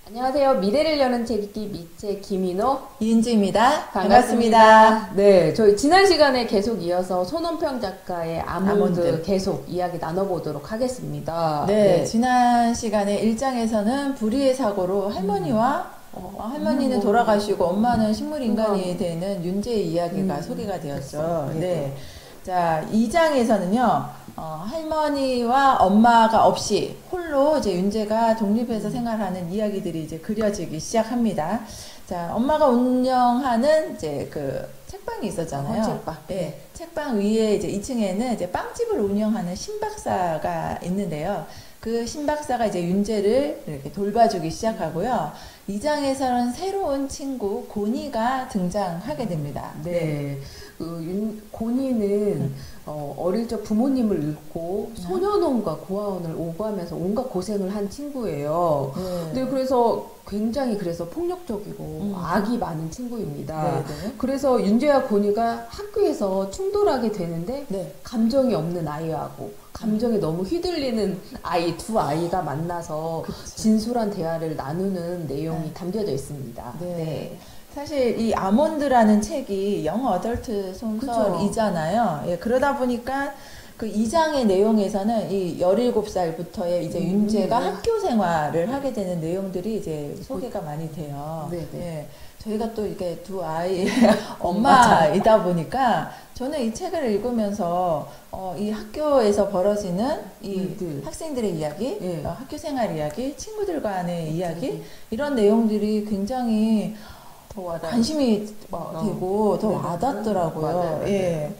안녕하세요. 미래를 여는 책 읽기 미체 김인호 이은지입니다. 반갑습니다. 네, 저희 지난 시간에 계속 이어서 손원평 작가의 아몬드 계속 이야기 나눠보도록 하겠습니다. 네, 지난 시간에 1장에서는 불의의 사고로 할머니와 할머니는 돌아가시고 엄마는 식물인간이 되는 윤재의 이야기가 소개가 되었죠. 네. 자, 2장에서는요, 할머니와 엄마가 없이 홀로 이제 윤재가 독립해서 생활하는 이야기들이 이제 그려지기 시작합니다. 자, 엄마가 운영하는 이제 그 책방이 있었잖아요. 책방. 네. 책방 위에 이제 2층에는 이제 빵집을 운영하는 신박사가 있는데요. 그 신박사가 이제 윤재를 이렇게 돌봐주기 시작하고요. 2장에서는 새로운 친구 고니가 등장하게 됩니다. 네. 고니는 어릴 적 부모님을 잃고 소년원과 고아원을 오가면서 온갖 고생을 한 친구예요. 네, 그래서 굉장히 그래서 폭력적이고 악이 많은 친구입니다. 그래서 윤재와 고니가 학교에서 충돌하게 되는데 감정이 없는 아이하고 감정에 너무 휘둘리는 두 아이가 만나서 진솔한 대화를 나누는 내용이 담겨져 있습니다. 네. 사실 이 아몬드라는 책이 영 어덜트 소설이잖아요. 예, 그러다 보니까 그 2장의 내용에서는 이 17살부터의 이제 윤재가 학교 생활을 하게 되는 내용들이 이제 소개가 많이 돼요. 예, 저희가 또 이게 두 아이의 엄마이다 보니까 저는 이 책을 읽으면서 이 학교에서 벌어지는 이 학생들의 이야기, 학교 생활 이야기, 친구들 간의 이야기 이런 내용들이 굉장히 관심이 되고 더 와닿더라고요. 예.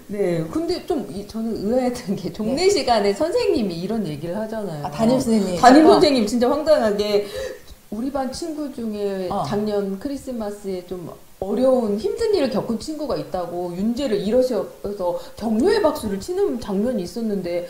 네, 근데 좀 저는 의아했던 게 종례 시간에 선생님이 이런 얘기를 하잖아요. 담임 선생님. 담임 선생님 진짜 황당하게 우리 반 친구 중에 작년 크리스마스에 좀 어려운 힘든 일을 겪은 친구가 있다고 윤재를 이러셔서 격려의 박수를 치는 장면이 있었는데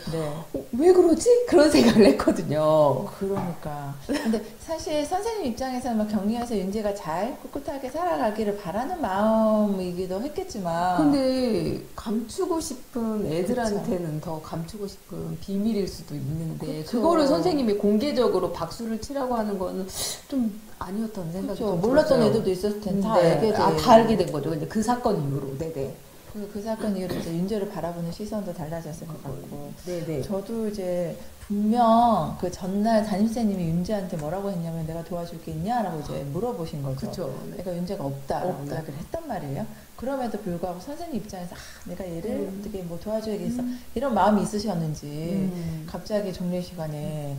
왜 그러지? 그런 생각을 했거든요. 그러니까. 근데 사실 선생님 입장에서는 막 격려해서 윤재가 잘 꿋꿋하게 살아가기를 바라는 마음이기도 했겠지만 근데 감추고 싶은 애들한테는 더 감추고 싶은 비밀일 수도 있는데 그거를 선생님이 공개적으로 박수를 치라고 하는 거는 좀 아니었던 생각이 좀 몰랐던 애들도 있었을 텐데 다 알게 다 알게 된 거죠. 근데 그 사건 이후로. 그 사건 이후로 이제 윤재를 바라보는 시선도 달라졌을 것 같고. 저도 이제 분명 그 전날 담임선생님이 윤재한테 뭐라고 했냐면 내가 도와줄 게 있냐라고 이제 물어보신 거죠. 내가 윤재가 없다라고 이야기를 했단 말이에요. 그럼에도 불구하고 선생님 입장에서 내가 얘를 어떻게 뭐 도와줘야겠어 이런 마음이 있으셨는지 갑자기 종례 시간에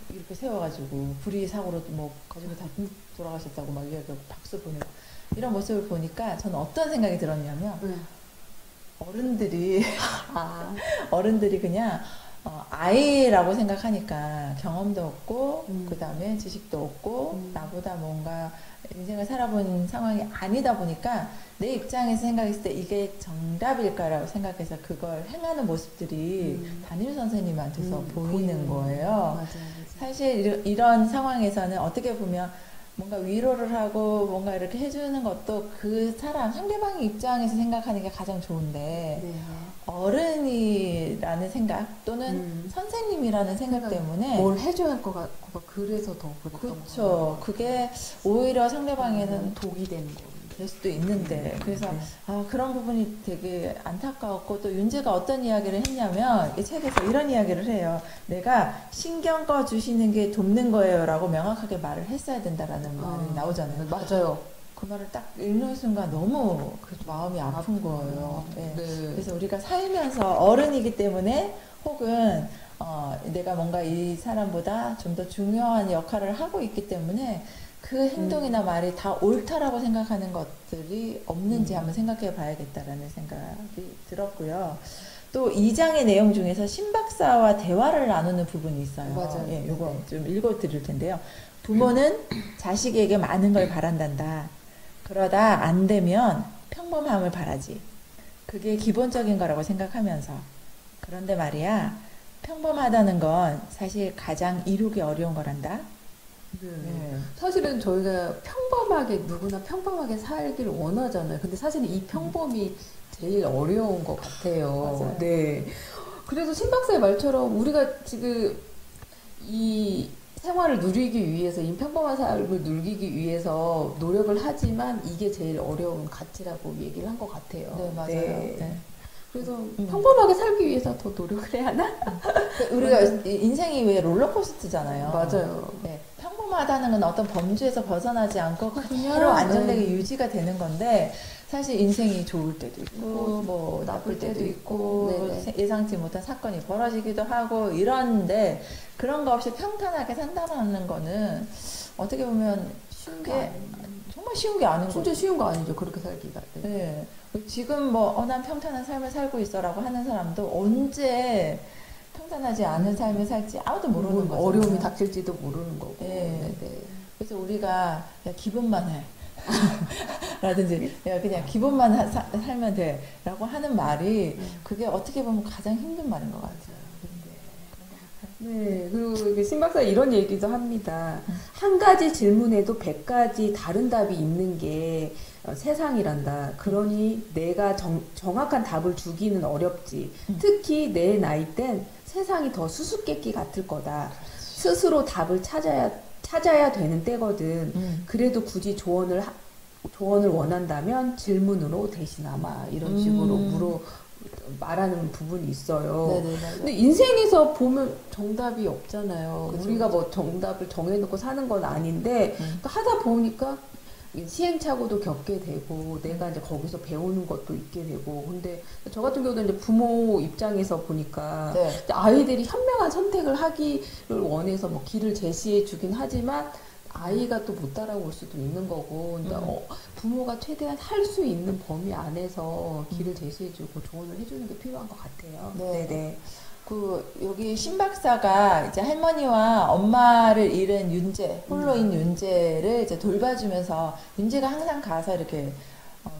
이렇게 세워가지고 불의 사고로 뭐 가족이 다 돌아가셨다고 막 이야기하고 박수 보내고 이런 모습을 보니까 저는 어떤 생각이 들었냐면 어른들이 그냥 아이라고 생각하니까 경험도 없고 그 다음에 지식도 없고 나보다 뭔가 인생을 살아본 상황이 아니다 보니까 내 입장에서 생각했을 때 이게 정답일까라고 생각해서 그걸 행하는 모습들이 담임 선생님한테서 보이는 거예요. 사실 이런 상황에서는 어떻게 보면 뭔가 위로를 하고 뭔가 이렇게 해주는 것도 그 사람 상대방의 입장에서 생각하는 게 가장 좋은데 어른이라는 생각 또는 선생님이라는 생각 때문에 뭘 해줘야 할 것 같고 그래서 더 그렇죠. 그게 오히려 상대방에는 독이 되는 거. 될 수도 있는데 그래서 그런 부분이 되게 안타까웠고 또 윤재가 어떤 이야기를 했냐면 이 책에서 이런 이야기를 해요. 내가 신경 꺼 주시는 게 돕는 거예요 라고 명확하게 말을 했어야 된다라는 말이 나오잖아요. 맞아요. 그 말을 딱 읽는 순간 너무 마음이 아픈 거예요. 그래서 우리가 살면서 어른이기 때문에 혹은 내가 뭔가 이 사람보다 좀 더 중요한 역할을 하고 있기 때문에 그 행동이나 말이 다 옳다라고 생각하는 것들이 없는지 한번 생각해 봐야겠다라는 생각이 들었고요. 또 2장의 내용 중에서 신박사와 대화를 나누는 부분이 있어요. 맞아요. 이거 좀 읽어 드릴 텐데요. 부모는 자식에게 많은 걸 바란단다. 그러다 안 되면 평범함을 바라지. 그게 기본적인 거라고 생각하면서. 그런데 말이야, 평범하다는 건 사실 가장 이루기 어려운 거란다. 사실은 저희가 평범하게 누구나 평범하게 살기를 원하잖아요. 근데 사실은 이 평범이 제일 어려운 것 같아요. 그래서 신 박사의 말처럼 우리가 지금 이 생활을 누리기 위해서, 이 평범한 삶을 누리기 위해서 노력을 하지만 이게 제일 어려운 가치라고 얘기를 한 것 같아요. 네, 맞아요. 네. 네. 그래서 평범하게 살기 위해서 더 노력을 해야 하나? 우리가 인생이 왜 롤러코스터잖아요. 맞아요. 네. 평범하다는 건 어떤 범주에서 벗어나지 않고 그대로 그냥, 안정되게 네. 유지가 되는 건데, 사실 인생이 좋을 때도 있고 뭐 나쁠 때도 있고 네네. 예상치 못한 사건이 벌어지기도 하고 이런데, 그런 거 없이 평탄하게 산다는 거는 어떻게 보면 정말 쉬운 게 아닌 거죠. 진짜 쉬운 거 아니죠, 그렇게 살기가. 네. 네. 지금 뭐 난 평탄한 삶을 살고 있어라고 하는 사람도 언제 평탄하지 않은 삶을 살지 아무도 모르는 거죠. 어려움이 닥칠지도 모르는 거고. 네. 네네. 그래서 우리가 야, 기본만 해. 라든지 야, 그냥 기본만 살면 돼 라고 하는 말이 그게 어떻게 보면 가장 힘든 말인 것 같아요. 네, 그리고 신박사 이런 얘기도 합니다. 한 가지 질문에도 100가지 다른 답이 있는 게 세상이란다. 그러니 내가 정확한 답을 주기는 어렵지. 특히 내 나이 땐 세상이 더 수수께끼 같을 거다. 스스로 답을 찾아야 되는 때거든. 그래도 굳이 조언을 원한다면 질문으로 대신하마. 이런 식으로 말하는 부분이 있어요. 네네. 근데 인생에서 보면 정답이 없잖아요. 그쵸, 우리가 뭐 정답을 정해놓고 사는 건 아닌데, 그러니까 하다 보니까 시행착오도 겪게 되고, 내가 이제 거기서 배우는 것도 있게 되고, 근데 저 같은 경우는 이제 부모 입장에서 보니까, 네. 이제 아이들이 현명한 선택을 하기를 원해서 뭐 길을 제시해 주긴 하지만, 아이가 또 못 따라올 수도 있는 거고, 근데 부모가 최대한 할 수 있는 범위 안에서 길을 제시해주고 조언을 해주는 게 필요한 것 같아요. 네네. 여기 신 박사가 이제 할머니와 엄마를 잃은 윤재, 홀로인 윤재를 이제 돌봐주면서, 윤재가 항상 가서 이렇게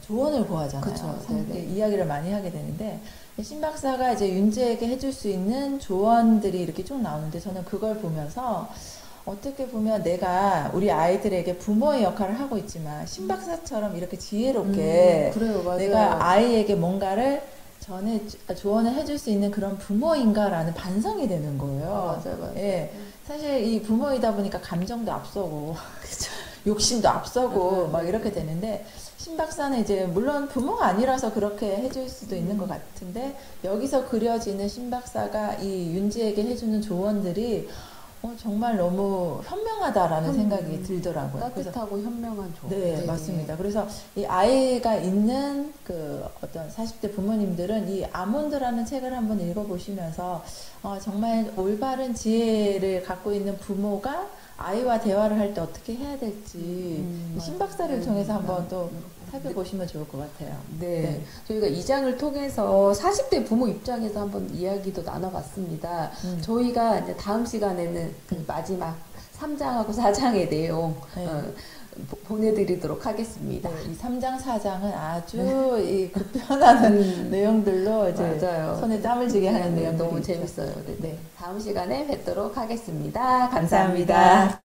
조언을 구하잖아요. 그쵸. 이야기를 많이 하게 되는데, 신 박사가 이제 윤재에게 해줄 수 있는 조언들이 이렇게 쭉 나오는데, 저는 그걸 보면서 어떻게 보면 내가 우리 아이들에게 부모의 역할을 하고 있지만 신 박사처럼 이렇게 지혜롭게 그래요, 맞아요. 내가 아이에게 뭔가를 조언을 해줄 수 있는 그런 부모인가라는 반성이 되는 거예요. 맞아요. 예, 사실 이 부모이다 보니까 감정도 앞서고 욕심도 앞서고 막 이렇게 되는데, 신 박사는 이제 물론 부모가 아니라서 그렇게 해줄 수도 있는 것 같은데, 여기서 그려지는 신 박사가 이 윤지에게 해주는 조언들이 정말 너무 현명하다라는 생각이 들더라고요. 따뜻하고 현명한 조언. 네, 맞습니다. 그래서 이 아이가 있는 그 어떤 40대 부모님들은 이 아몬드라는 책을 한번 읽어보시면서 정말 올바른 지혜를 갖고 있는 부모가 아이와 대화를 할 때 어떻게 해야 될지 신 박사를 통해서 한번 또 살펴보시면 좋을 것 같아요. 네. 저희가 이 장을 통해서 40대 부모 입장에서 한번 이야기도 나눠봤습니다. 저희가 이제 다음 시간에는 그 마지막 3장하고 4장의 내용 보내드리도록 하겠습니다. 이 3장, 4장은 아주 이 급변하는 내용들로 이제 맞아요. 손에 땀을 쥐게 하는 내용들이 너무 있죠. 재밌어요. 네. 다음 시간에 뵙도록 하겠습니다. 감사합니다. 감사합니다.